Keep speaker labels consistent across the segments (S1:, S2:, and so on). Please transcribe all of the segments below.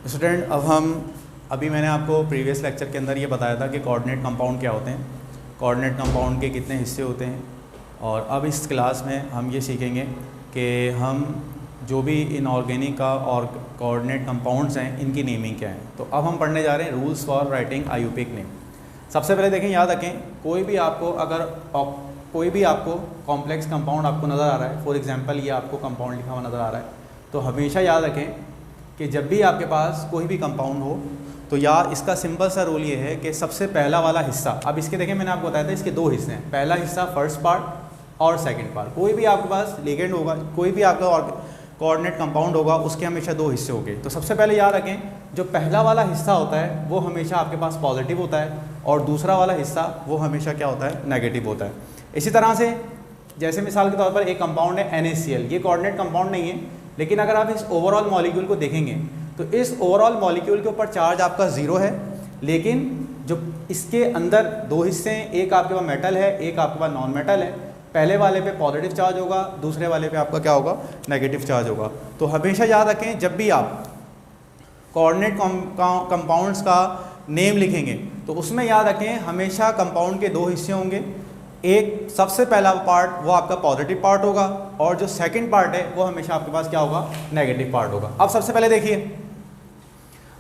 S1: Student अभी मैंने आपको प्रीवियस लेक्चर के अंदर ये बताया था कि कोऑर्डिनेट कंपाउंड क्या होते हैं, कोऑर्डिनेट कंपाउंड के कितने हिस्से होते हैं। और अब इस क्लास में हम ये सीखेंगे कि हम जो भी इनऑर्गेनिक का और कोऑर्डिनेट कंपाउंड्स हैं इनकी नेमिंग क्या है। तो अब हम पढ़ने जा रहे हैं rules for writing IUPAC name. सबसे पहले देखें, याद रखें, कोई भी आपको कॉम्प्लेक्स कंपाउंड आपको नज़र आ रहा है, फॉर एग्जांपल ये आपको कंपाउंड लिखा हुआ नज़र आ रहा है, तो हमेशा याद रखें कि जब भी आपके पास कोई भी कंपाउंड हो तो यार इसका सिंपल सा रूल ये है कि सबसे पहला वाला हिस्सा, अब इसके देखें मैंने आपको बताया था इसके दो हिस्से हैं, पहला हिस्सा फर्स्ट पार्ट और सेकंड पार्ट। कोई भी आपके पास लिगेंड होगा, कोई भी आपका कोऑर्डिनेट कंपाउंड होगा, उसके हमेशा दो हिस्से होंगे। तो सबसे पहले याद रखें जो पहला वाला हिस्सा होता है वो हमेशा आपके पास पॉजिटिव होता है और दूसरा वाला हिस्सा वो हमेशा क्या होता है, नेगेटिव होता है। इसी तरह से जैसे मिसाल के तौर पर एक कंपाउंड है NaCl, ये कोऑर्डिनेट कंपाउंड नहीं है, लेकिन अगर आप इस ओवरऑल मॉलिक्यूल को देखेंगे तो इस ओवरऑल मॉलिक्यूल के ऊपर चार्ज आपका 0 है, लेकिन जो इसके अंदर दो हिस्से हैं, एक आपके पास मेटल है, एक आपके पास नॉन मेटल है। पहले वाले पे पॉजिटिव चार्ज होगा, दूसरे वाले पे आपका क्या होगा, नेगेटिव चार्ज होगा। तो हमेशा याद रखें जब भी आप कोऑर्डिनेट कंपाउंड्स का नेम लिखेंगे तो उसमें याद रखें हमेशा कंपाउंड के दो हिस्से होंगे। एक सबसे पहला पार्ट वो आपका पॉजिटिव पार्ट होगा और जो सेकंड पार्ट है वो हमेशा आपके पास क्या होगा, नेगेटिव पार्ट होगा। अब सबसे पहले देखिए,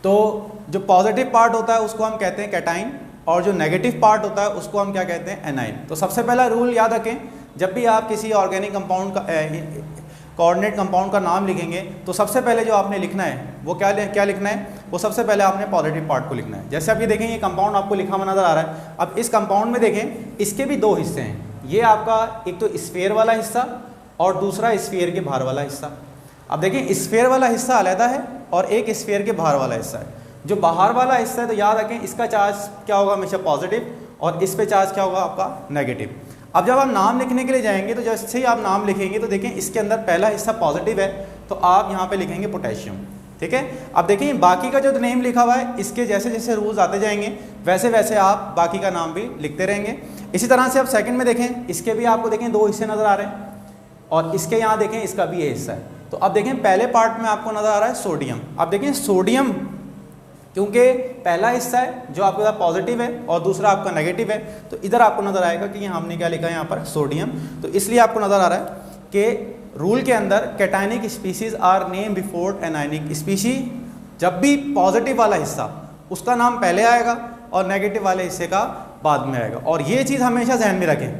S1: तो जो पॉजिटिव पार्ट होता है उसको हम कहते हैं कैटाइन और जो नेगेटिव पार्ट होता है उसको हम क्या कहते हैं, एनाइन। तो सबसे पहला रूल याद रखें, जब भी आप किसी ऑर्गेनिक कंपाउंड का कोऑर्डिनेट कंपाउंड का नाम लिखेंगे तो सबसे पहले जो आपने लिखना है वो क्या लिखना है, वो सबसे पहले आपने पॉजिटिव पार्ट को लिखना है। जैसे आप ये देखें, ये कंपाउंड आपको लिखा हुआ नजर आ रहा है। अब इस कंपाउंड में देखें इसके भी दो हिस्से हैं, ये आपका एक तो स्फीयर वाला हिस्सा और दूसरा स्फीयर के बाहर वाला हिस्सा। अब देखें स्फीयर वाला हिस्सा अलग है और एक स्फीयर के बाहर वाला हिस्सा है। जो बाहर वाला हिस्सा है तो याद रखें इसका चार्ज क्या होगा, हमेशा पॉजिटिव, और इस पे चार्ज क्या होगा आपका, नेगेटिव। अब जब आप नाम लिखने के लिए जाएंगे तो जैसे ही आप नाम लिखेंगे तो देखें इसके अंदर पहला हिस्सा पॉजिटिव है तो आप यहाँ पे लिखेंगे पोटेशियम, ठीक है। अब देखिए बाकी का जो नेम लिखा हुआ है इसके जैसे जैसे रूल्स आते जाएंगे वैसे वैसे आप बाकी का नाम भी लिखते रहेंगे। इसी तरह से अब सेकंड में देखें, इसके भी आपको देखें दो हिस्से नज़र आ रहे हैं और इसके यहाँ देखें इसका भी ये हिस्सा है। तो अब देखें पहले पार्ट में आपको नज़र आ रहा है सोडियम। अब देखें सोडियम क्योंकि पहला हिस्सा है जो आपके पास पॉजिटिव है और दूसरा आपका नेगेटिव है, तो इधर आपको नज़र आएगा कि हमने क्या लिखा है यहाँ पर, सोडियम। तो इसलिए आपको नज़र आ रहा है कि रूल के अंदर cationic species are named before anionic species. जब भी पॉजिटिव वाला हिस्सा उसका नाम पहले आएगा और नेगेटिव वाले हिस्से का बाद में आएगा। और ये चीज़ हमेशा ध्यान में रखें,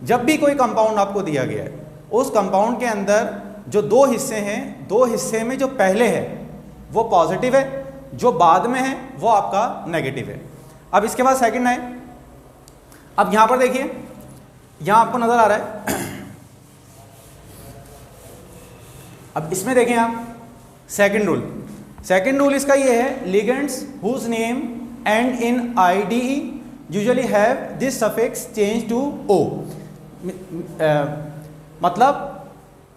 S1: जब भी कोई कंपाउंड आपको दिया गया है उस कंपाउंड के अंदर जो दो हिस्से हैं, दो हिस्से में जो पहले है वो पॉजिटिव है, जो बाद में है वो आपका नेगेटिव है। अब इसके बाद सेकंड है, अब यहां पर देखिए, यहां आपको नजर आ रहा है अब इसमें देखें आप सेकंड रूल इसका ये है, ligands whose name end in IDE usually have this suffix change to O। मतलब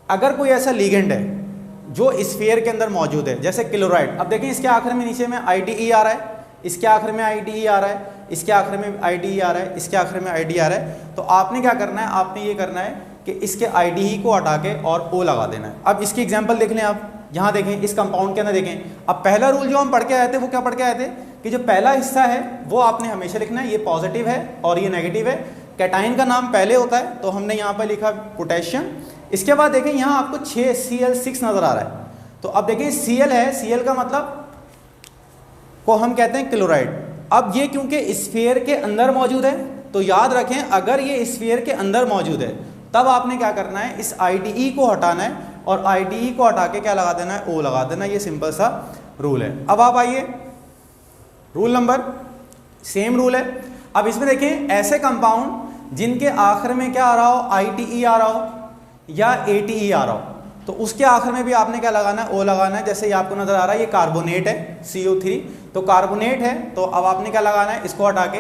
S1: अगर कोई ऐसा लिगेंड है जो स्फीयर के अंदर मौजूद है, जैसे क्लोराइड, अब देखें इसके आखिर में नीचे में IDE आ रहा है, इसके आखिर में IDE आ रहा है, इसके आखिर में IDE आ रहा है, इसके आखिर में IDE आ रहा है। तो आपने क्या करना है, आपने ये करना है कि इसके IDE को हटा के और O लगा देना है। अब इसकी एग्जांपल देख लें आप, यहाँ देखें इस कंपाउंड के अंदर देखें। अब पहला रूल जो हम पढ़ के आए थे वो क्या पढ़ के आए थे कि जो पहला हिस्सा है वो आपने हमेशा लिखना है, ये पॉजिटिव है और ये नेगेटिव है। कैटाइन का नाम पहले होता है तो हमने यहाँ पर लिखा पोटेशियम। इसके बाद देखें यहाँ आपको 6Cl6 नजर आ रहा है। तो अब देखें Cl है, Cl का मतलब को हम कहते हैं क्लोराइड। अब ये क्योंकि स्फीयर के अंदर मौजूद है तो याद रखें अगर ये स्फीयर के अंदर मौजूद है तब आपने क्या करना है, इस IDE को हटाना है और IDE को हटा के क्या लगा देना है, O लगा देना है। ये सिंपल सा रूल है। अब आप आइए रूल नंबर, सेम रूल है। अब इसमें देखें ऐसे कंपाउंड जिनके आखिर में क्या आ रहा हो, ITE आ रहा हो या ATE आ रहा हो, तो उसके आखिर में भी आपने क्या लगाना है, O लगाना है। जैसे ये आपको नजर आ रहा है ये कार्बोनेट है CO3, तो कार्बोनेट है तो अब आपने क्या लगाना है, इसको हटा के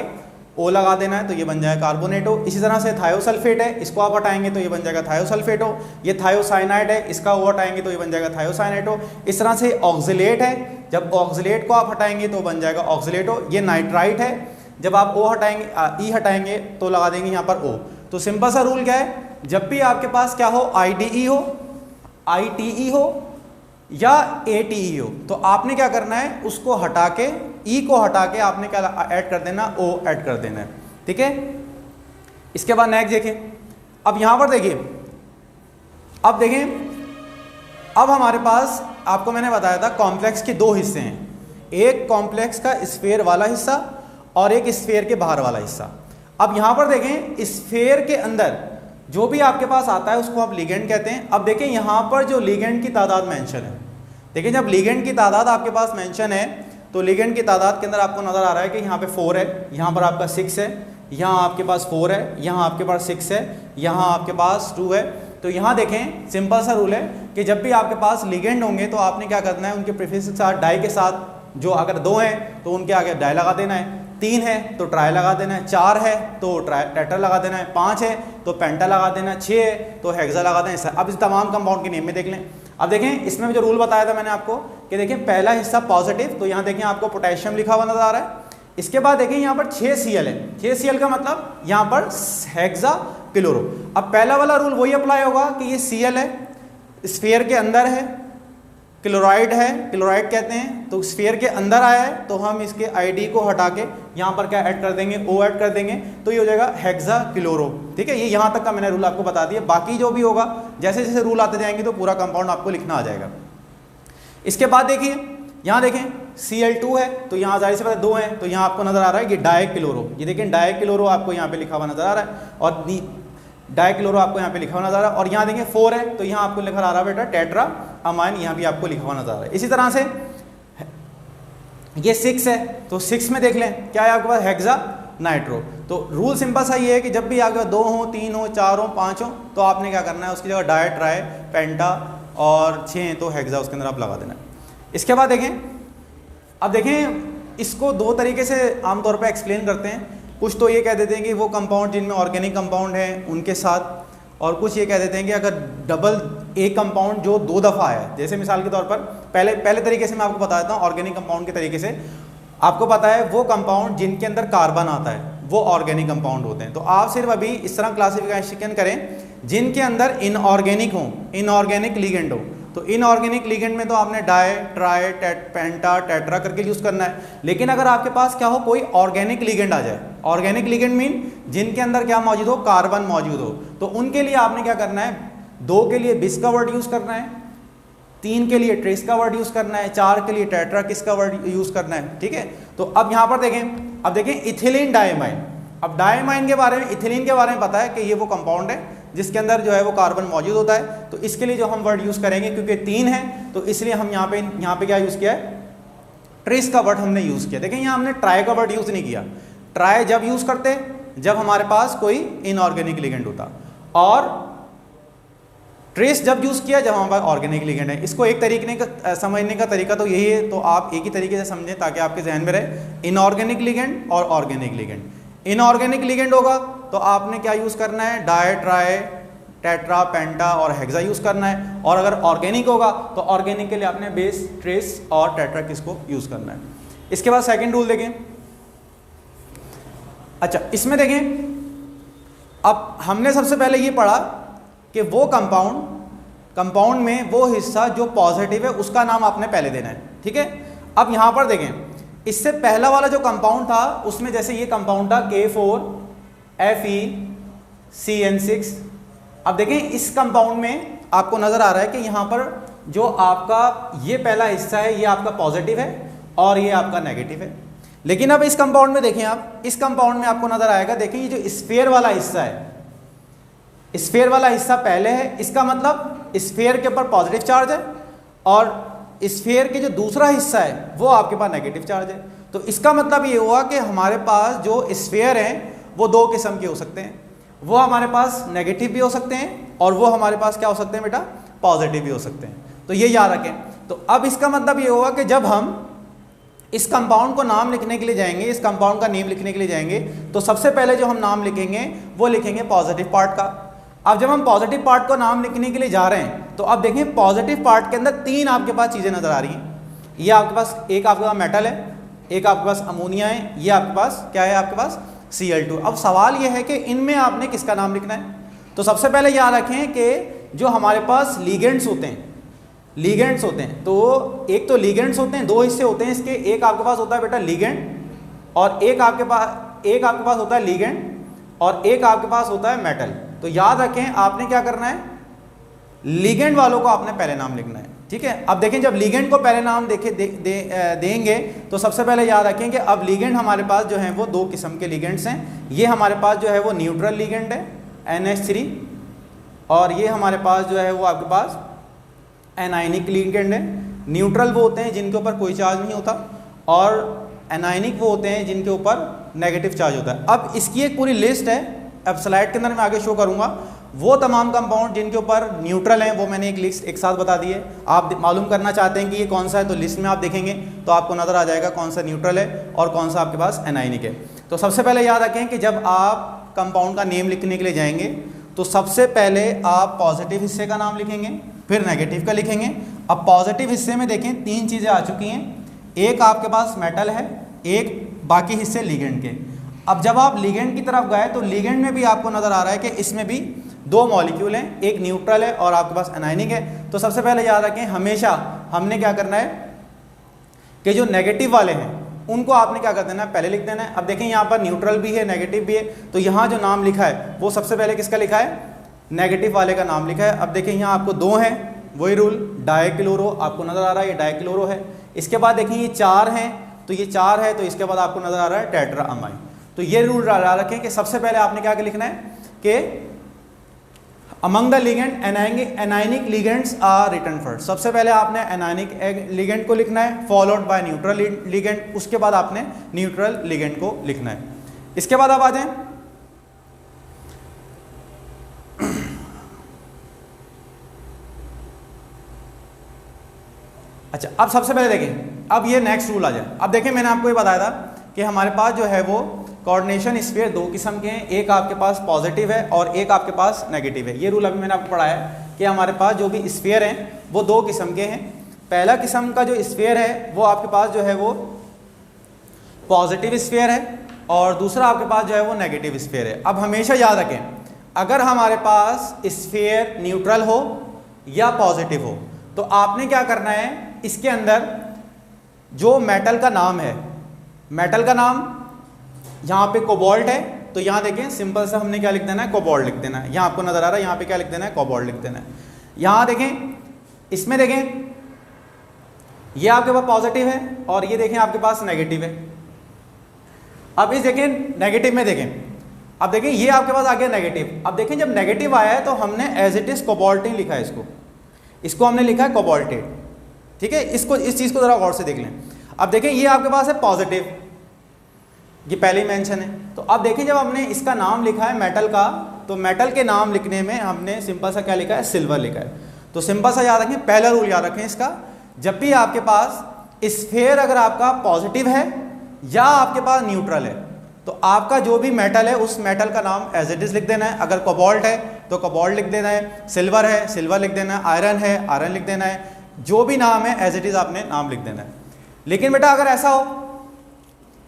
S1: O लगा देना है तो ये बन जाएगा कार्बोनेटो। इसी तरह से थायोसल्फेट है, इसको आप हटाएंगे तो ये बन जाएगा थायोसल्फेटो। ये थायोसाइनाइड है, इसका O हटाएंगे तो ये बन जाएगा थायोसाइनेटो। इस तरह से ऑक्जिलेट है, जब ऑक्जिलेट को आप हटाएंगे तो बन जाएगा ऑक्जिलेटो। ये नाइट्राइट है, जब आप O हटाएंगे E हटाएंगे तो लगा देंगे यहाँ पर O। तो सिंपल सा रूल क्या है, जब भी आपके पास क्या हो, IDE हो, ITE हो या ATE हो, तो आपने क्या करना है, उसको हटा के E को हटा के आपने क्या ऐड कर देना, O ऐड कर देना है, ठीक है। इसके बाद नेक्स्ट देखिए, अब यहां पर देखिए, अब देखें, अब हमारे पास आपको मैंने बताया था कॉम्प्लेक्स के दो हिस्से हैं, एक कॉम्प्लेक्स का स्फीयर वाला हिस्सा और एक स्फीयर के बाहर वाला हिस्सा। अब यहां पर देखें, स्फीयर के अंदर जो भी आपके पास आता है उसको आप लिगेंड कहते हैं। अब देखें यहां पर जो लिगेंड की तादाद मेंशन है, देखिए जब लिगेंड की तादाद आपके पास मेंशन है तो लिगेंड की तादाद के अंदर आपको नजर आ रहा है कि यहाँ पे 4 है, यहाँ पर आपका 6 है, यहाँ आपके पास 4 है, यहाँ आपके पास 6 है, यहाँ आपके पास 2 है। तो यहाँ देखें सिंपल सा रूल है कि जब भी आपके पास लिगेंड होंगे तो आपने क्या करना है, उनके प्रीफिक्स के साथ डाई के साथ, जो अगर 2 हैं तो उनके आगे डाई लगा देना है, 3 है तो ट्राई लगा देना है, 4 है तो टेट्रा लगा देना है, 5 है तो पेंटा लगा देना है, 6 है तो हेक्सा लगा देना है। अब इस तमाम कंपाउंड के नेम में देख लें। अब देखें इसमें जो रूल बताया था मैंने आपको कि देखें पहला हिस्सा पॉजिटिव, तो यहाँ देखें आपको पोटेशियम लिखा हुआ नजर आ रहा है। इसके बाद देखें यहाँ पर 6Cl है, 6Cl का मतलब यहाँ पर हेक्सा क्लोरो। अब पहला वाला रूल वही अप्लाई होगा कि ये Cl है, स्फीयर के अंदर है, क्लोराइड है, क्लोराइड कहते हैं, तो स्फीयर के अंदर आया है तो हम इसके ID को हटा के यहाँ पर क्या ऐड कर देंगे, O ऐड कर देंगे, तो ये हो जाएगा हेक्सा क्लोरो, ठीक है। ये यहाँ तक का मैंने रूल आपको बता दिया, बाकी जो भी होगा जैसे जैसे रूल आते जाएंगे तो पूरा कंपाउंड आपको लिखना आ जाएगा। इसके बाद देखिए यहाँ देखें Cl2 है तो यहाँ जाहिर से बात 2 है, तो यहाँ आपको नजर आ रहा है कि डाइक्लोरो, ये देखें डाइक्लोरो आपको यहाँ पे लिखा हुआ नजर आ रहा है, और डाइक्लोरो आपको यहाँ पे लिखा हुआ नजर आ रहा है। और यहाँ देखें 4 है तो यहाँ आपको लिखा आ रहा है बेटा टेट्रा अमाइन, यहाँ भी आपको लिखा हुआ नजर आ रहा है। इसी तरह से ये 6 है तो 6 में देख लें क्या है आपके पास, हेक्सा नाइट्रो। तो रूल सिंपल सा ये है कि जब भी आपके पास 2 हो, 3 हो, 4 हो, 5 हो, तो आपने क्या करना है, उसकी जगह डाई, ट्राई, पेंटा, और 6 तो हेक्सा उसके अंदर आप लगा देना है। इसके बाद देखें, अब देखें इसको दो तरीके से आमतौर पर एक्सप्लेन करते हैं। कुछ तो ये कह देते हैं कि वो कंपाउंड जिनमें ऑर्गेनिक कंपाउंड है उनके साथ, और कुछ ये कह देते हैं कि अगर डबल एक कंपाउंड जो 2 दफ़ा है, जैसे मिसाल के तौर पर पहले तरीके से मैं आपको बता देता हूँ, ऑर्गेनिक कंपाउंड के तरीके से आपको पता है वो कंपाउंड जिनके अंदर कार्बन आता है वो ऑर्गेनिक कंपाउंड होते हैं। तो आप सिर्फ अभी इस तरह क्लासिफिकेशन करें जिनके अंदर इनऑर्गेनिक हो, इनऑर्गेनिक लिगेंड हो। तो इनऑर्गेनिक लिगेंड में तो आपने डाई, ट्राई, पेंटा, टेट्रा करके यूज करना है। लेकिन अगर आपके पास क्या हो, कोई ऑर्गेनिक लिगेंड आ जाए, ऑर्गेनिक लिगेंड मीन जिनके अंदर क्या मौजूद हो, कार्बन मौजूद हो, तो उनके लिए आपने क्या करना है, 2 के लिए बिस का वर्ड यूज करना है, 3 के लिए ट्रेस का वर्ड यूज करना है, 4 के लिए टेट्रा किस का वर्ड यूज करना है, ठीक है। तो अब यहाँ पर देखें, अब देखें इथिलीन डायमाइन। अब डायमाइन के बारे में, इथिलीन के बारे में पता है कि ये वो कंपाउंड है जिसके अंदर जो है वो कार्बन मौजूद होता है। तो इसके लिए जो हम वर्ड यूज करेंगे, क्योंकि 3 है तो इसलिए हम यहाँ पे क्या यूज किया है, ट्रेस का वर्ड हमने यूज किया। देखें यहाँ हमने ट्राई का वर्ड यूज नहीं किया। ट्राई जब यूज करते जब हमारे पास कोई इनऑर्गेनिक लिगेंड होता, और ट्रेस जब यूज किया जब हमारे पास ऑर्गेनिक लिगेंड है। इसको एक तरीके का समझने का तरीका तो यही है, तो आप एक ही तरीके से समझें ताकि आपके जहन में रहे, इनऑर्गेनिक लिगेंड और ऑर्गेनिक लिगेंड। इनऑर्गेनिक लिगेंड होगा तो आपने क्या यूज करना है, डाई, ट्राई, टेट्रा, पेंटा और हेक्सा यूज करना है। और अगर ऑर्गेनिक होगा तो ऑर्गेनिक के लिए आपने बेस, ट्रेस और टेट्रा किसको यूज करना है। इसके बाद सेकंड रूल देखें। अच्छा, इसमें देखें, अब हमने सबसे पहले ये पढ़ा कि वो कंपाउंड में वो हिस्सा जो पॉजिटिव है उसका नाम आपने पहले देना है, ठीक है। अब यहां पर देखें, इससे पहला वाला जो कंपाउंड था उसमें जैसे ये कंपाउंड था K4FeCN6। अब देखें इस कंपाउंड में आपको नजर आ रहा है कि यहां पर जो आपका ये पहला हिस्सा है ये आपका पॉजिटिव है और ये आपका नेगेटिव है। लेकिन अब इस कंपाउंड में देखें, आप इस कंपाउंड में आपको नजर आएगा, देखिए ये जो स्फीयर वाला हिस्सा है, स्फीयर वाला हिस्सा पहले है, इसका मतलब स्फीयर के ऊपर पॉजिटिव चार्ज है, और स्फीयर के जो दूसरा हिस्सा है वो आपके पास नेगेटिव चार्ज है। तो इसका मतलब ये हुआ कि हमारे पास जो स्फीयर हैं वो 2 किस्म के हो सकते हैं, वो हमारे पास नेगेटिव भी हो सकते हैं और वो हमारे पास क्या हो सकते हैं बेटा, पॉजिटिव भी हो सकते हैं। तो ये याद रखें। तो अब इसका मतलब ये हुआ कि जब हम इस कंपाउंड को नाम लिखने के लिए जाएंगे, इस कंपाउंड का नेम लिखने के लिए जाएंगे, तो सबसे पहले जो हम नाम लिखेंगे वो लिखेंगे पॉजिटिव पार्ट का। अब जब हम पॉजिटिव पार्ट को नाम लिखने के लिए जा रहे हैं तो अब देखें पॉजिटिव पार्ट के अंदर 3 आपके पास चीज़ें नजर आ रही हैं। ये आपके पास, एक आपके पास मेटल है, एक आपके पास अमोनिया है, ये आपके पास क्या है, आपके पास Cl2। अब सवाल ये है कि इनमें आपने किसका नाम लिखना है। तो सबसे पहले याद रखें कि जो हमारे पास लिगेंड्स होते हैं, लीगेंड्स होते हैं। तो एक तो लीगेंड्स होते हैं, दो हिस्से होते हैं इसके, एक आपके पास होता है बेटा लीगेंड और एक आपके पास होता है लीगेंड और एक आपके पास होता है मेटल। तो याद रखें आपने क्या करना है, लीगेंड वालों को आपने पहले नाम लिखना है, ठीक है। अब देखें जब लीगेंड को पहले नाम देंगे तो सबसे पहले याद रखें कि अब लीगेंड हमारे पास जो है वो दो किस्म के लीगेंड्स हैं। ये हमारे पास जो है वो न्यूट्रल लीगेंड है NH3 और ये हमारे पास जो है वो आपके पास एनायनिक लीगेंड है। न्यूट्रल वो होते हैं जिनके ऊपर कोई चार्ज नहीं होता और एनायनिक वो होते हैं जिनके ऊपर नेगेटिव चार्ज होता है। अब इसकी एक पूरी लिस्ट है, अब स्लाइड के अंदर मैं आगे शो करूंगा। वो तमाम कंपाउंड जिनके ऊपर न्यूट्रल हैं वो मैंने एक लिस्ट एक साथ बता दी है। आप मालूम करना चाहते हैं कि ये कौन सा है तो लिस्ट में आप देखेंगे तो आपको नज़र आ जाएगा कौन सा न्यूट्रल है और कौन सा आपके पास एनायनिक है। तो सबसे पहले याद रखें कि जब आप कंपाउंड का नेम लिखने के लिए जाएंगे तो सबसे पहले आप पॉजिटिव हिस्से का नाम लिखेंगे, फिर नेगेटिव का लिखेंगे। अब पॉजिटिव हिस्से में देखें तीन चीज़ें आ चुकी हैं, एक आपके पास मेटल है, एक बाकी हिस्से लीगेंड के। अब जब आप लीगेंड की तरफ गए तो लीगेंड में भी आपको नज़र आ रहा है कि इसमें भी दो मॉलिक्यूल हैं, एक न्यूट्रल है और आपके पास एनायनिक है। तो सबसे पहले याद रखें हमेशा हमने क्या करना है कि जो नेगेटिव वाले हैं उनको आपने क्या कर देना है, पहले लिख देना है। अब देखें यहाँ पर न्यूट्रल भी है नेगेटिव भी है, तो यहाँ जो नाम लिखा है वो सबसे पहले किसका लिखा है, नेगेटिव वाले का नाम लिखा है। अब देखें यहाँ आपको दो हैं, वही रूल डाइक्लोरो आपको नज़र आ रहा है, ये डाइक्लोरो है। इसके बाद देखें ये चार हैं, तो ये चार है, तो इसके बाद आपको नज़र आ रहा है टेट्राअमाइन। तो ये रूल डाल रखें कि सबसे पहले आपने क्या लिखना है कि among the ligand anionic ligands are written first. सबसे पहले आपने एनायनिक लिगेंड को लिखना है फॉलोड बाय न्यूट्रल लिगेंड, उसके बाद आपने न्यूट्रल लिगेंड को लिखना है। इसके बाद आप आ जाएं अच्छा, अब सबसे पहले देखें, अब ये नेक्स्ट रूल आ जाए। अब देखें मैंने आपको ये बताया था कि हमारे पास जो है वो कोऑर्डिनेशन स्फीयर दो किस्म के हैं, एक आपके पास पॉजिटिव है और एक आपके पास नेगेटिव है। ये रूल अभी मैंने आपको पढ़ाया है कि हमारे पास जो भी स्फीयर हैं वो दो किस्म के हैं। पहला किस्म का जो स्फीयर है वो आपके पास जो है वो पॉजिटिव स्फीयर है और दूसरा आपके पास जो है वो नेगेटिव स्फीयर है। अब हमेशा याद रखें अगर हमारे पास स्फीयर न्यूट्रल हो या पॉजिटिव हो तो आपने क्या करना है, इसके अंदर जो मेटल का नाम है, मेटल का नाम यहाँ पे कोबाल्ट है, तो यहाँ देखें सिंपल सा हमने क्या लिख देना है, कोबाल्ट लिख देना है। यहाँ आपको नजर आ रहा है यहाँ पे क्या लिख देना है, कोबाल्ट लिख देना है। यहाँ देखें इसमें देखें ये आपके पास पॉजिटिव है और ये देखें आपके पास नेगेटिव है। अब इस देखें नेगेटिव में देखें, अब देखें ये आपके पास आ गया नेगेटिव। अब देखें जब नेगेटिव आया है तो हमने एज इट इज कोबाल्टिन लिखा है, इसको हमने लिखा है कोबाल्टेट, ठीक है। इसको इस चीज़ को ज़रा गौर से देख लें। अब देखें ये आपके पास है पॉजिटिव, ये पहले ही मेंशन है। तो अब देखिए जब हमने इसका नाम लिखा है मेटल का, तो मेटल के नाम लिखने में हमने सिंपल सा क्या लिखा है, सिल्वर लिखा है। तो सिंपल सा याद रखें, पहला रूल याद रखें इसका, जब भी आपके पास स्फीयर अगर आपका पॉजिटिव है या आपके पास न्यूट्रल है तो आपका जो भी मेटल है उस मेटल का नाम एज इट इज लिख देना है। अगर कोबाल्ट है तो कोबाल्ट लिख देना है, सिल्वर है सिल्वर लिख देना है, आयरन है आयरन लिख देना है, जो भी नाम है एज इट इज आपने नाम लिख देना है। लेकिन बेटा अगर ऐसा हो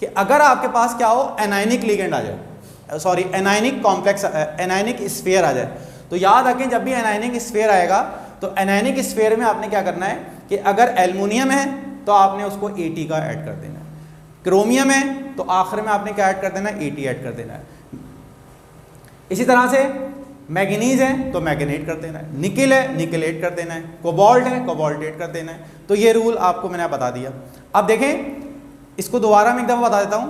S1: कि अगर आपके पास क्या हो, एनायनिक लिगेंड आ जाए, sorry anionic complex anionic sphere आ जाए, तो याद रखें जब भी एनायनिक स्फीयर आएगा तो एनायनिक स्फीयर में आपने क्या करना है कि अगर एल्युमिनियम है तो आपने उसको At का ऐड कर देना है, क्रोमियम है तो आखिर में आपने क्या ऐड कर देना है, At ऐड कर देना है। इसी तरह से मैग्नीज है तो मैग्नेट कर देना है, निकिल है निकलेट कर देना है, कोबाल्ट है कोबाल्टेट कर देना है। तो ये रूल आपको मैंने बता दिया। अब देखें इसको दोबारा मैं एक दफ़ा बता देता हूँ,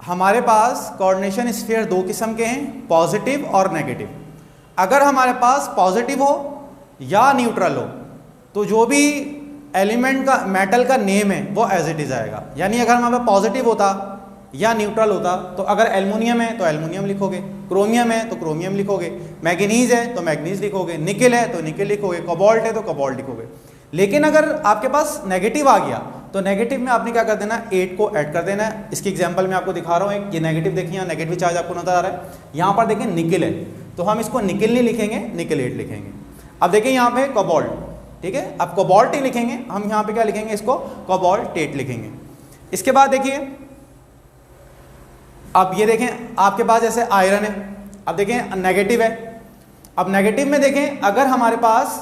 S1: हमारे पास कोऑर्डिनेशन स्फीयर दो किस्म के हैं, पॉजिटिव और नेगेटिव। अगर हमारे पास पॉजिटिव हो या न्यूट्रल हो तो जो भी एलिमेंट का मेटल का नेम है वो एज इट इज आएगा। यानी अगर हमारे पास पॉजिटिव होता या न्यूट्रल होता तो अगर एल्युमिनियम है तो एल्युमिनियम लिखोगे, क्रोमियम है तो क्रोमियम लिखोगे, मैग्नीज है तो मैग्नीज लिखोगे, निकिल है तो निकिल लिखोगे, कोबाल्ट है तो कोबाल्ट लिखोगे। लेकिन अगर आपके पास नेगेटिव आ गया तो नेगेटिव में आपने क्या कर देना है, 8 को ऐड कर देना है। इसकी एग्जांपल मैं आपको दिखा रहा हूँ, ये नेगेटिव देखिए, यहाँ नेगेटिव चार्ज आपको नजर आ रहा है, यहाँ पर देखिए निकिल है तो हम इसको निकिल नहीं लिखेंगे, निकिलेट लिखेंगे। अब देखिए यहाँ पे कोबाल्ट, ठीक है, अब कोबाल्ट ही लिखेंगे हम, यहाँ पे क्या लिखेंगे, इसको कोबाल्टेट लिखेंगे। इसके बाद देखिए अब ये देखें आपके पास जैसे आयरन है, अब देखें नेगेटिव है। अब नेगेटिव में देखें अगर हमारे पास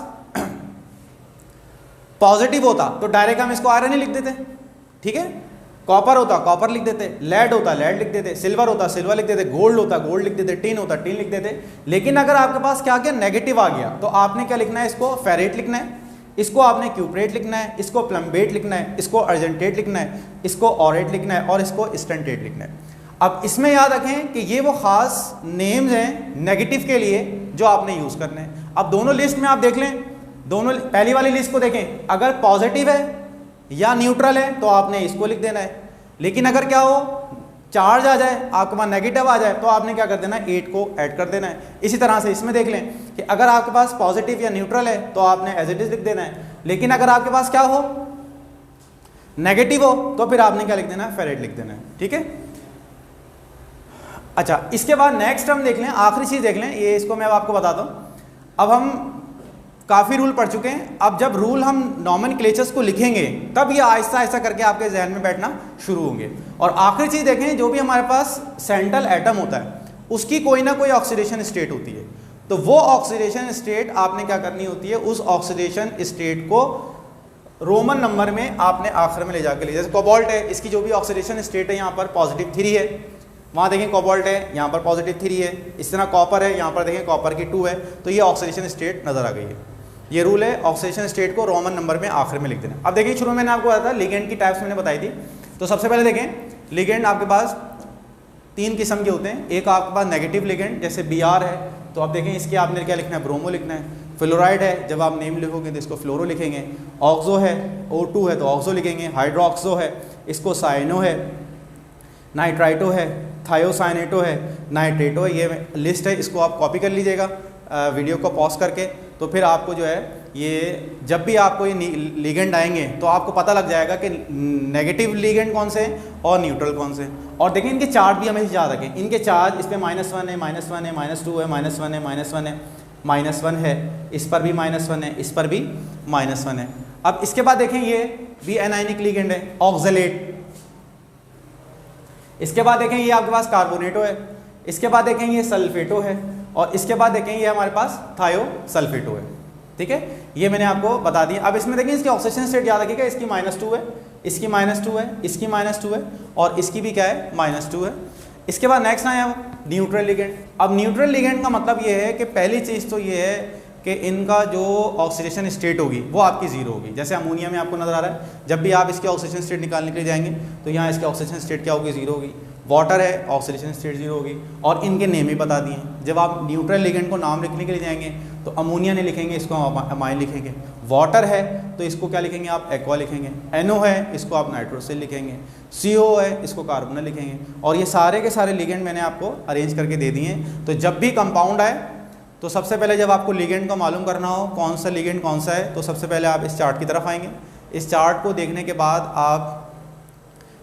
S1: पॉजिटिव होता तो डायरेक्ट हम इसको आयरन ही लिख देते, ठीक है। कॉपर होता कॉपर लिख देते, लेड होता लेड लिख देते, सिल्वर होता सिल्वर लिख देते, गोल्ड होता गोल्ड लिख देते, टिन होता टिन लिख देते। लेकिन अगर आपके पास क्या क्या नेगेटिव आ गया तो आपने क्या लिखना है, इसको फेरेट लिखना है, इसको आपने क्यूप्रेट लिखना है, इसको प्लम्बेट लिखना है, इसको अर्जेंटेट लिखना है, इसको ऑरेट लिखना है और इसको स्टेंटेट लिखना है। अब इसमें याद रखें कि ये वो खास नेम्स हैं नेगेटिव के लिए जो आपने यूज़ करने हैं। अब दोनों लिस्ट में आप देख लें, दोनों पहली वाली लिस्ट को देखें, अगर पॉजिटिव है या न्यूट्रल है तो आपने इसको लिख देना है। लेकिन अगर क्या हो, चार्ज आ जाए, आपके पास नेगेटिव आ जाए, तो आपने क्या कर देना है, 8 को ऐड कर देना है। इसी तरह से इसमें देख लें कि अगर आपके पास पॉजिटिव या न्यूट्रल है तो आपने एज इट इज लिख देना है। लेकिन अगर आपके पास क्या हो, नेगेटिव हो, तो फिर आपने क्या लिख देना है, फेरेट लिख देना है, ठीक है। अच्छा, इसके बाद नेक्स्ट हम देख लें, आखिरी चीज़ देख लें, ये इसको मैं अब आपको बताता हूँ। अब हम काफ़ी रूल पढ़ चुके हैं, अब जब रूल हम नॉमेनक्लेचर्स को लिखेंगे तब ये आहिस्ता आहिस्ता करके आपके जहन में बैठना शुरू होंगे। और आखिरी चीज़ देखें, जो भी हमारे पास सेंट्रल एटम होता है उसकी कोई ना कोई ऑक्सीडेशन स्टेट होती है, तो वो ऑक्सीडेशन स्टेट आपने क्या करनी होती है, उस ऑक्सीडेशन स्टेट को रोमन नंबर में आपने आखिर में ले जाकर ले। जैसे कोबाल्ट है, इसकी जो भी ऑक्सीडेशन स्टेट है यहाँ पर पॉजिटिव 3 है, वहाँ देखें कोबाल्ट है, यहाँ पर पॉजिटिव 3 है। इस तरह कॉपर है, यहाँ पर देखें कॉपर की 2 है, तो ये ऑक्सीडेशन स्टेट नज़र आ गई है। ये रूल है, ऑक्सीडेशन स्टेट को रोमन नंबर में आखिर में लिख देना। अब देखिए, शुरू में मैंने आपको बताया था लिगेंड की टाइप्स मैंने बताई थी। तो सबसे पहले देखें, लिगेंड आपके पास 3 किस्म के होते हैं। एक आपके पास नेगेटिव लिगेंड, जैसे Br है, तो अब देखें इसके आपने क्या लिखना है, ब्रोमो लिखना है। फ्लोराइड है, जब आप नेम लिखोगे तो इसको फ्लोरो लिखेंगे। ऑक्सो है, O2 है तो ऑक्सो लिखेंगे। हाइड्रोक्सो है, इसको साइनो है। नाइट्राइटो है, थायोसाइनेटो है, नाइट्रेटो है। ये लिस्ट है, इसको आप कॉपी कर लीजिएगा वीडियो को पॉज करके। तो फिर आपको जो है, ये जब भी आपको ये लिगेंड आएंगे तो आपको पता लग जाएगा कि नेगेटिव लिगेंड कौन से हैं और न्यूट्रल कौन से हैं। और देखें, इनके चार्ज भी हमेशा याद रखें। इनके चार्ज इस पर -1 है, -1 है, -2 है, -1 है, -1 है, -1 है, इस पर भी -1 है, इस पर भी -1 है। अब इसके बाद देखें, ये भी एनायनिक लिगेंड है, ऑक्सलेट। इसके बाद देखें, ये आपके पास कार्बोनेटो है। इसके बाद देखें, ये सल्फेटो है। और इसके बाद देखें, ये हमारे पास थायोसल्फेटो है, ठीक है। ये मैंने आपको बता दिया। अब इसमें देखें, इसकी ऑक्सीडेशन स्टेट याद रखिएगा, इसकी -2 है, इसकी -2 है, इसकी -2 है और इसकी भी क्या है, -2 है। इसके बाद नेक्स्ट आया न्यूट्रल लिगेंड। अब न्यूट्रल लिगेंड का मतलब ये है कि पहली चीज़ तो ये है कि इनका जो ऑक्सीडेशन स्टेट होगी वो आपकी 0 होगी। जैसे अमोनिया में आपको नज़र आ रहा है, जब भी आप इसके ऑक्सीडेशन स्टेट निकालने के लिए जाएंगे तो यहाँ इसके ऑक्सीडेशन स्टेट क्या होगी, 0 होगी। वाटर है, ऑक्सीडेशन स्टेट 0 होगी। और इनके नेम ही बता दिए हैं। जब आप न्यूट्रल लिगेंड को नाम लिखने के लिए जाएंगे तो अमोनिया नहीं लिखेंगे, इसको हम अमाइन लिखेंगे। वाटर है तो इसको क्या लिखेंगे आप, एक्वा लिखेंगे। NO है, इसको आप नाइट्रोसिल लिखेंगे। CO है, इसको कार्बोनल लिखेंगे। और ये सारे के सारे लिगेंड मैंने आपको अरेंज करके दे दिए हैं। तो जब भी कंपाउंड आए तो सबसे पहले जब आपको लिगेंड को मालूम करना हो कौन सा लिगेंड कौन सा है, तो सबसे पहले आप इस चार्ट की तरफ आएंगे। इस चार्ट को देखने के बाद आप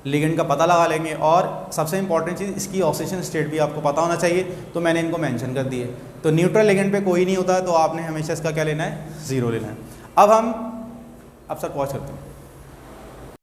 S1: लिगेंड का पता लगा लेंगे। और सबसे इंपॉर्टेंट चीज़, इसकी ऑक्सीडेशन स्टेट भी आपको पता होना चाहिए, तो मैंने इनको मेंशन कर दिए। तो न्यूट्रल लिगेंड पे कोई नहीं होता, तो आपने हमेशा इसका क्या लेना है, 0 लेना है। अब सर पॉज करते हैं।